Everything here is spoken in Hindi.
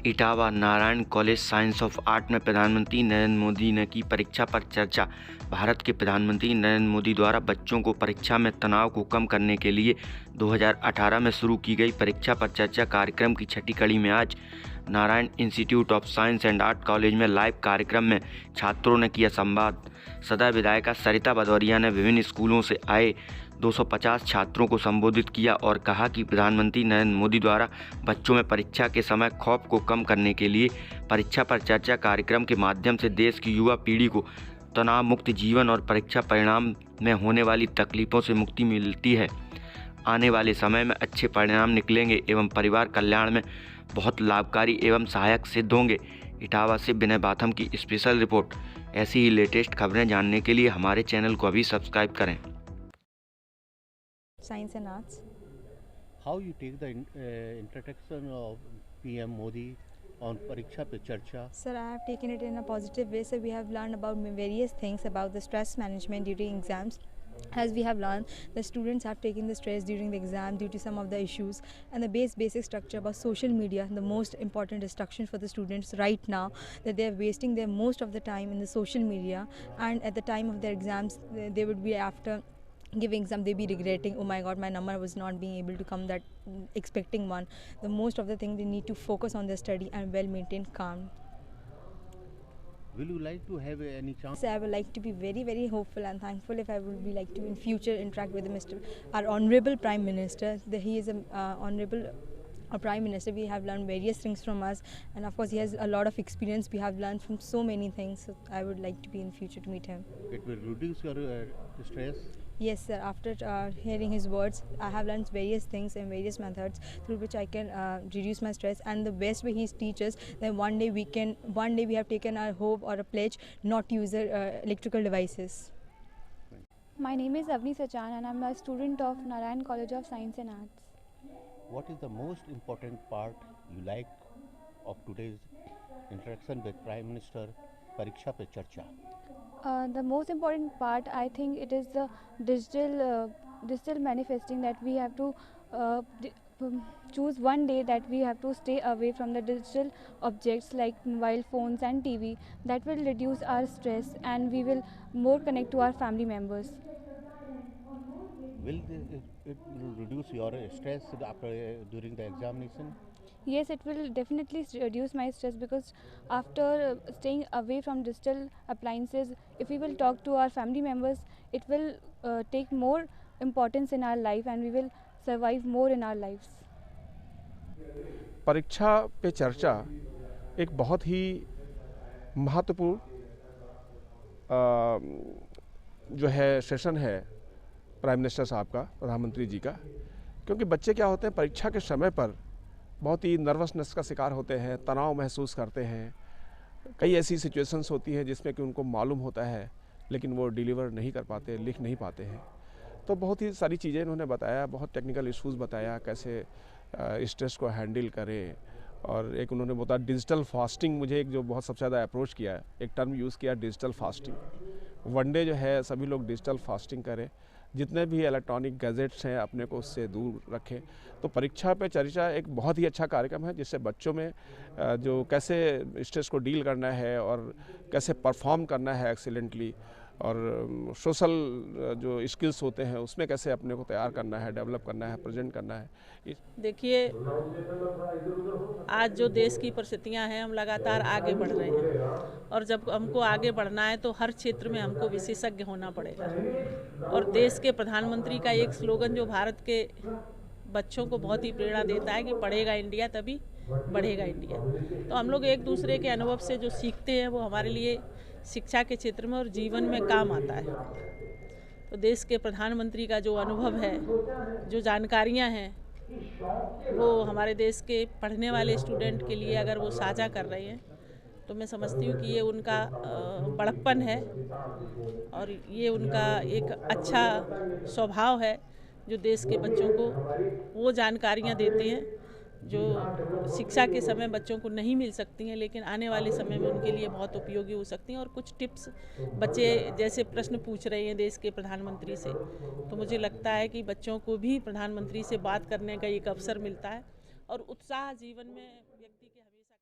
Etawah Narayan college science of art में प्रधानमंत्री नरेंद्र मोदी ने की परीक्षा पर चर्चा। भारत के प्रधानमंत्री नरेंद्र मोदी द्वारा बच्चों को परीक्षा में तनाव को कम करने के लिए 2018 में शुरू की गई परीक्षा पर चर्चा कार्यक्रम की छठी कड़ी में आज Narayan institute of science and art college में लाइव कार्यक्रम में छात्रों ने किया संवाद। सदर विधायिका सरिता भदौरिया ने विभिन्न स्कूलों से आए 250 छात्रों को संबोधित किया और कहा कि प्रधानमंत्री नरेंद्र मोदी द्वारा बच्चों में परीक्षा के समय खौफ को कम करने के लिए परीक्षा पर चर्चा कार्यक्रम के माध्यम से देश की युवा पीढ़ी को तनाव मुक्त जीवन और परीक्षा परिणाम में होने वाली तकलीफों से मुक्ति मिलती है। आने वाले समय में अच्छे परिणाम निकलेंगे एवं परिवार कल्याण में बहुत लाभकारी एवं सहायक सिद्ध होंगे। इटावा से विनय बाथम की स्पेशल रिपोर्ट। ऐसी ही लेटेस्ट खबरें जानने के लिए हमारे चैनल को अभी सब्सक्राइब करें। Science and Arts. How you take the introduction of PM Modi on Pariksha Pe Charcha? Sir, I have taken it in a positive way. So we have learned about various things about the stress management during exams. As we have learned, the students have taken the stress during the exam due to some of the issues, and the basic structure about social media, the most important distraction for the students right now, that they are wasting their most of the time in the social media, and at the time of their exams they would be after giving exam they be regretting, oh my god, my number was not being able to come that expecting one. The most of the thing they need to focus on their study and well maintain calm. Will you like to have any chance? So I would like to be very hopeful and thankful if I would be like to in future interact with our honorable Prime Minister. He is a honorable Prime Minister. We have learned various things from us, and of course he has a lot of experience. We have learned from so many things. So I would like to be in future to meet him. It will reduce your stress? Yes sir, after hearing his words I have learned various things and various methods through which I can reduce my stress, and the best way he teaches that one day we have taken our hope or a pledge not to use electrical devices. My name is Avni Sachan and I am a student of Narayan College of Science and Arts. What is the most important part you like of today's interaction with Prime Minister Pariksha Pe Charcha? The most important part, I think, it is the digital manifesting, that we have to choose one day that we have to stay away from the digital objects like mobile phones and TV. That will reduce our stress and we will more connect to our family members. Will it reduce your stress during the examination? Yes, it will definitely reduce my stress, because after staying away from digital appliances, if we will talk to our family members, it will take more importance in our life and we will survive more in our lives. परीक्षा पे चर्चा एक बहुत ही महत्वपूर्ण जो है सेशन है प्राइम मिनिस्टर साहब का, प्रधानमंत्री जी का, क्योंकि बच्चे क्या होते हैं परीक्षा के समय पर बहुत ही नर्वसनेस का शिकार होते हैं, तनाव महसूस करते हैं। कई ऐसी सिचुएशंस होती हैं जिसमें कि उनको मालूम होता है लेकिन वो डिलीवर नहीं कर पाते, लिख नहीं पाते हैं। तो बहुत ही सारी चीज़ें इन्होंने बताया, बहुत टेक्निकल इश्यूज़ बताया, कैसे स्ट्रेस को हैंडल करें। और एक उन्होंने बताया डिजिटल फास्टिंग, मुझे एक जो बहुत सबसे ज़्यादा अप्रोच किया है, एक टर्म यूज़ किया डिजिटल फास्टिंग। वन डे जो है सभी लोग डिजिटल फास्टिंग करें, जितने भी इलेक्ट्रॉनिक गैजेट्स हैं अपने को उससे दूर रखें। तो परीक्षा पे चर्चा एक बहुत ही अच्छा कार्यक्रम है जिससे बच्चों में जो कैसे स्ट्रेस को डील करना है और कैसे परफॉर्म करना है एक्सीलेंटली, और सोशल जो स्किल्स होते हैं उसमें कैसे अपने को तैयार करना है, डेवलप करना है, प्रेजेंट करना है। देखिए, आज जो देश की परिस्थितियां हैं, हम लगातार आगे बढ़ रहे हैं, और जब हमको आगे बढ़ना है तो हर क्षेत्र में हमको विशेषज्ञ होना पड़ेगा। और देश के प्रधानमंत्री का एक स्लोगन जो भारत के बच्चों को बहुत ही प्रेरणा देता है कि पढ़ेगा इंडिया तभी बढ़ेगा इंडिया। तो हम लोग एक दूसरे के अनुभव से जो सीखते हैं वो हमारे लिए शिक्षा के क्षेत्र में और जीवन में काम आता है। तो देश के प्रधानमंत्री का जो अनुभव है, जो जानकारियां हैं, वो हमारे देश के पढ़ने वाले स्टूडेंट के लिए अगर वो साझा कर रहे हैं तो मैं समझती हूँ कि ये उनका बड़प्पन है और ये उनका एक अच्छा स्वभाव है जो देश के बच्चों को वो जानकारियाँ देते हैं जो शिक्षा के समय बच्चों को नहीं मिल सकती हैं, लेकिन आने वाले समय में उनके लिए बहुत उपयोगी हो सकती हैं। और कुछ टिप्स बच्चे जैसे प्रश्न पूछ रहे हैं देश के प्रधानमंत्री से, तो मुझे लगता है कि बच्चों को भी प्रधानमंत्री से बात करने का एक अवसर मिलता है और उत्साह जीवन में व्यक्ति के हमेशा